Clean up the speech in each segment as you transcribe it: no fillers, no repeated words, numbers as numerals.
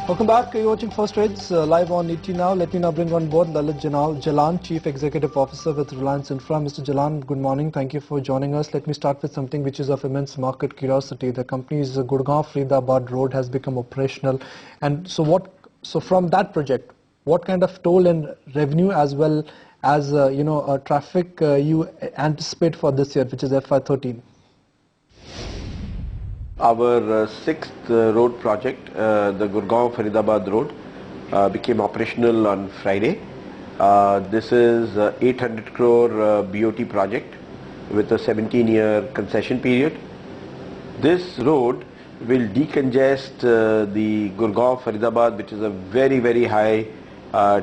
Welcome back. You're watching First Trades live on ET Now. Let me now bring on board Lalit Jalan, Chief Executive Officer with Reliance Infra. Mr. Jalan, good morning. Thank you for joining us. Let me start with something which is of immense market curiosity. The company's Gurgaon Faridabad road has become operational, and so from that project, what kind of toll and revenue as well as traffic you anticipate for this year, which is FY13? Our sixth road project, the Gurgaon Faridabad road, became operational on Friday. This is 800 crore BOT project with a 17-year concession period. This road will decongest the Gurgaon Faridabad, which is a very high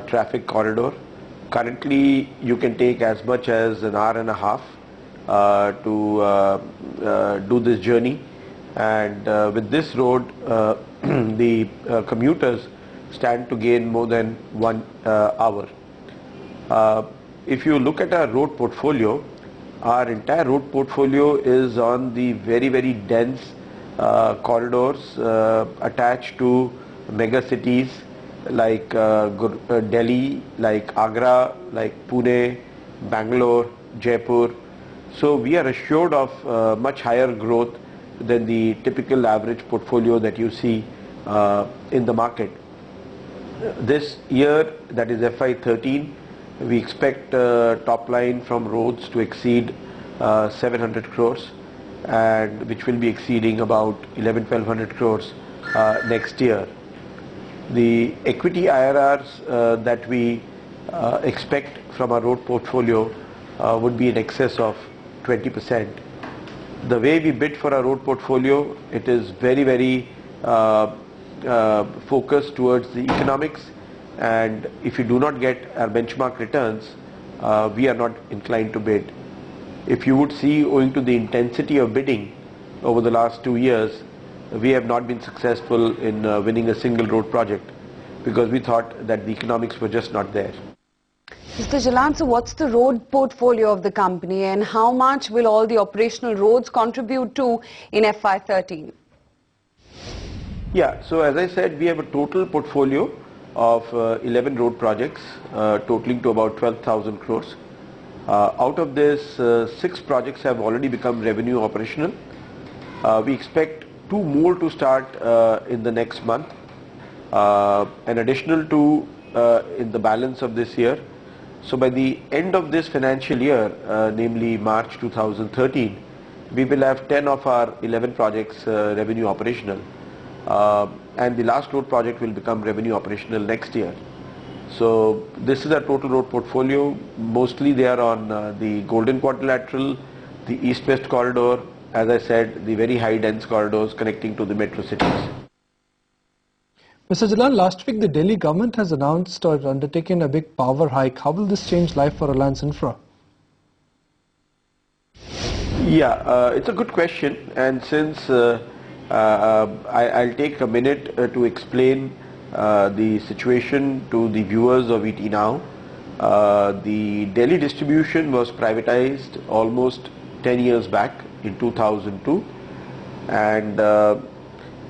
traffic corridor. Currently, you can take as much as an hour and a half to do this journey. And with this road, the commuters stand to gain more than 1 hour. If you look at our road portfolio, our entire road portfolio is on the very dense corridors attached to mega cities like Delhi, like Agra, like Pune, Bangalore, Jaipur. So we are assured of much higher growth than the typical average portfolio that you see in the market. This year, that is FY13, we expect top line from roads to exceed 700 crores, and which will be exceeding about 1100-1200 crores next year. The equity IRRs that we expect from our road portfolio would be in excess of 20%. The way we bid for our road portfolio, it is very focused towards the economics, and if you do not get our benchmark returns, we are not inclined to bid. If you would see, owing to the intensity of bidding over the last 2 years, we have not been successful in winning a single road project because we thought that the economics were just not there. Mr. Jalan, so what's the road portfolio of the company and how much will all the operational roads contribute to in FY13? Yeah, so as I said, we have a total portfolio of 11 road projects totaling to about 12,000 crores. Out of this, 6 projects have already become revenue operational. We expect 2 more to start in the next month, an additional 2 in the balance of this year. So by the end of this financial year, namely March 2013, we will have 10 of our 11 projects revenue operational, and the last road project will become revenue operational next year. So this is our total road portfolio. Mostly they are on the Golden Quadrilateral, the East-West corridor, as I said, the very high dense corridors connecting to the metro cities. Mr. Jalan, last week the Delhi government has announced or undertaken a big power hike. How will this change life for Reliance Infra? Yeah, it's a good question, and since I'll take a minute to explain the situation to the viewers of ET Now. The Delhi distribution was privatized almost 10 years back in 2002, and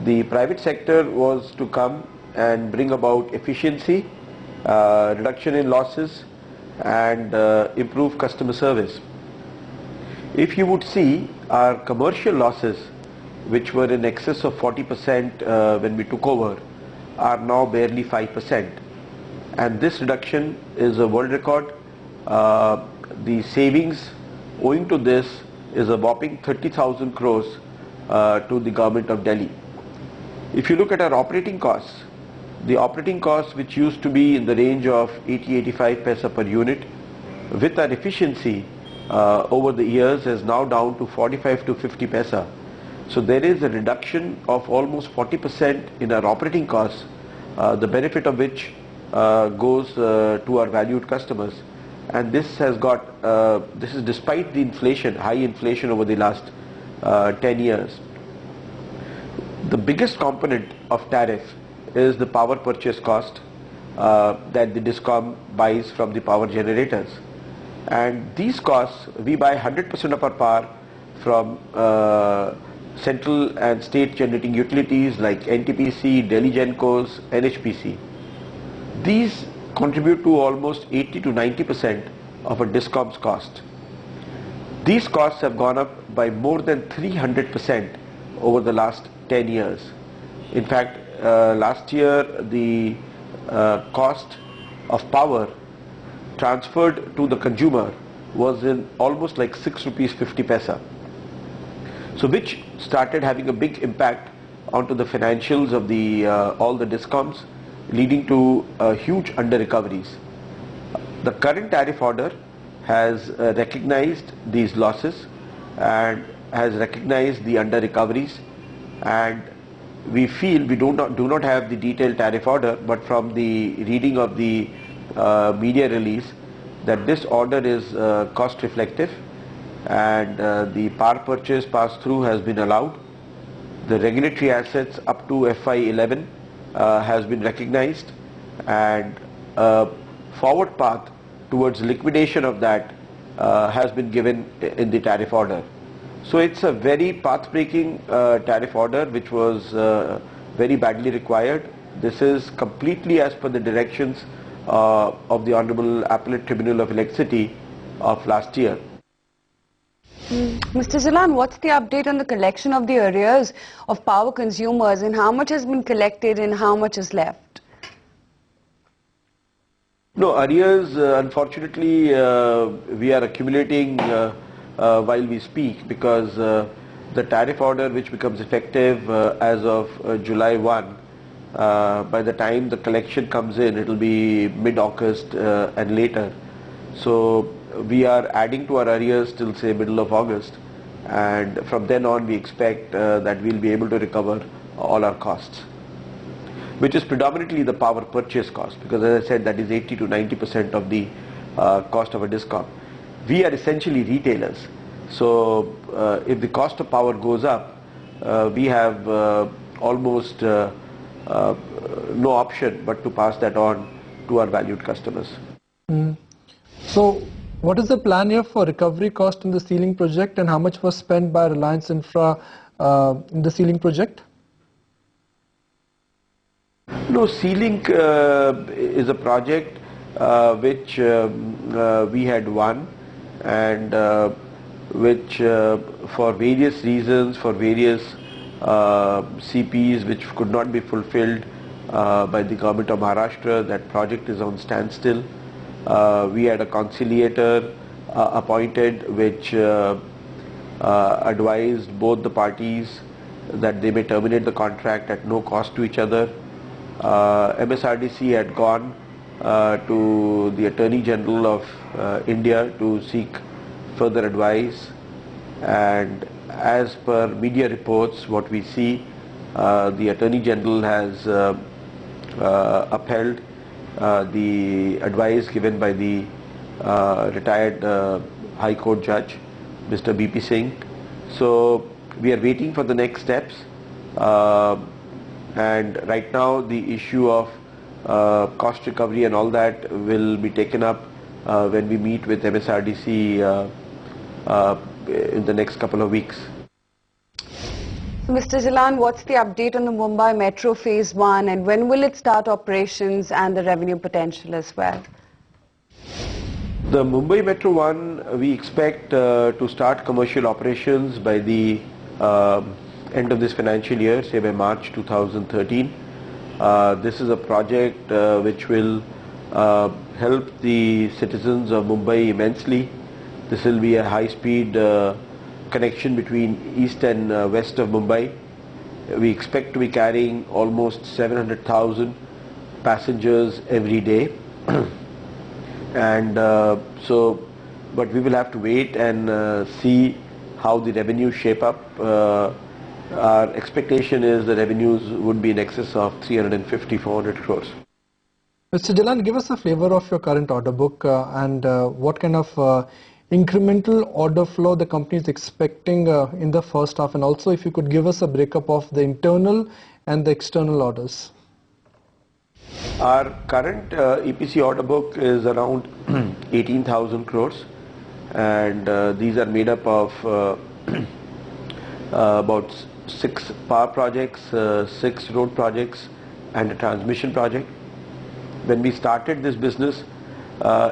the private sector was to come and bring about efficiency, reduction in losses, and improve customer service. If you would see, our commercial losses, which were in excess of 40% when we took over, are now barely 5%. And this reduction is a world record. The savings owing to this is a whopping 30,000 crores to the government of Delhi. If you look at our operating costs, the operating costs, which used to be in the range of 80-85 paisa per unit, with our efficiency over the years is now down to 45 to 50 paisa. So there is a reduction of almost 40% in our operating costs, the benefit of which goes to our valued customers. And this has got, this is despite the inflation, high inflation over the last 10 years. The biggest component of tariff is the power purchase cost that the DISCOM buys from the power generators. And these costs, we buy 100% of our power from central and state generating utilities like NTPC, Delhi Gencos, NHPC. These contribute to almost 80 to 90% of a DISCOM's cost. These costs have gone up by more than 300% over the last 10 years. In fact, last year the cost of power transferred to the consumer was in almost like 6 rupees 50 paisa. So which started having a big impact onto the financials of the all the DISCOMs, leading to huge under recoveries. The current tariff order has recognized these losses and has recognized the under recoveries, and we feel, we do not have the detailed tariff order, but from the reading of the media release, that this order is cost reflective, and the power purchase pass through has been allowed. The regulatory assets up to FY11 has been recognized, and a forward path towards liquidation of that has been given in the tariff order. So it's a very path-breaking tariff order which was very badly required. This is completely as per the directions of the Honorable Appellate Tribunal of Electricity of last year. Mr. Jalan, what's the update on the collection of the arrears of power consumers, and how much has been collected and how much is left? No, arrears, unfortunately, we are accumulating while we speak, because the tariff order, which becomes effective as of July 1, by the time the collection comes in, it will be mid-August and later. So we are adding to our arrears till say middle of August, and from then on we expect that we'll be able to recover all our costs, which is predominantly the power purchase cost, because as I said, that is 80 to 90% of the cost of a DISCOM. We are essentially retailers, so if the cost of power goes up, we have almost no option but to pass that on to our valued customers. So what is the plan here for recovery cost in the ceiling project, and how much was spent by Reliance Infra in the ceiling project? No, ceiling is a project which we had won, and which for various reasons, for various CPs which could not be fulfilled by the government of Maharashtra, that project is on standstill. We had a conciliator appointed which advised both the parties that they may terminate the contract at no cost to each other. MSRDC had gone to the Attorney General of India to seek further advice, and as per media reports, what we see, the Attorney General has upheld the advice given by the retired High Court Judge, Mr. BP Singh. So we are waiting for the next steps, and right now the issue of cost recovery and all that will be taken up when we meet with MSRDC in the next couple of weeks. Mr. Jalan, what's the update on the Mumbai Metro Phase 1, and when will it start operations and the revenue potential as well? The Mumbai Metro 1, we expect to start commercial operations by the end of this financial year, say by March 2013. This is a project which will help the citizens of Mumbai immensely. This will be a high-speed connection between east and west of Mumbai. We expect to be carrying almost 700,000 passengers every day. And but we will have to wait and see how the revenues shape up. Our expectation is the revenues would be in excess of 350-400 crores. Mr. Jalan, give us a flavor of your current order book and what kind of incremental order flow the company is expecting in the first half, and also if you could give us a breakup of the internal and the external orders. Our current EPC order book is around 18,000 crores, and these are made up of about 6 power projects, 6 road projects and a transmission project. When we started this business,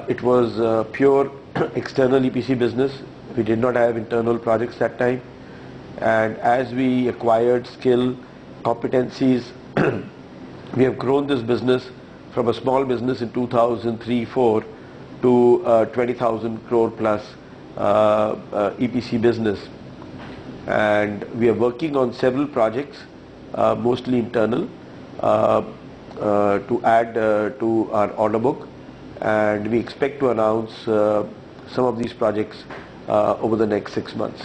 it was pure external EPC business. We did not have internal projects that time. And as we acquired skill, competencies, we have grown this business from a small business in 2003-04 to 20,000 crore plus EPC business. And we are working on several projects, mostly internal, to add to our order book, and we expect to announce some of these projects over the next 6 months.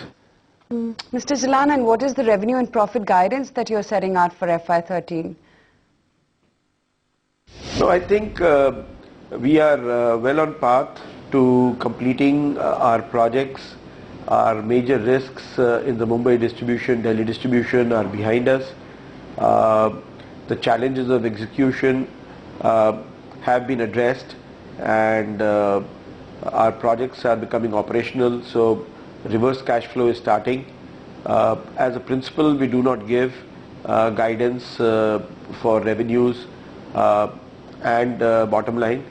Mr. Jalan, and what is the revenue and profit guidance that you're setting out for FY13? No, I think we are well on path to completing our projects. Our major risks in the Mumbai distribution, Delhi distribution are behind us. The challenges of execution have been addressed, and our projects are becoming operational, so reverse cash flow is starting. As a principle, we do not give guidance for revenues and bottom line,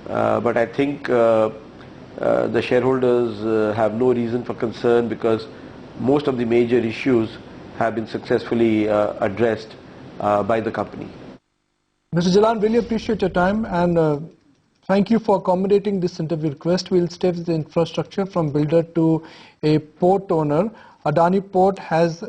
but I think the shareholders have no reason for concern, because most of the major issues have been successfully addressed by the company. Mr. Jalan, really appreciate your time, and thank you for accommodating this interview request. We'll stay with the infrastructure from builder to a port owner. Adani Port has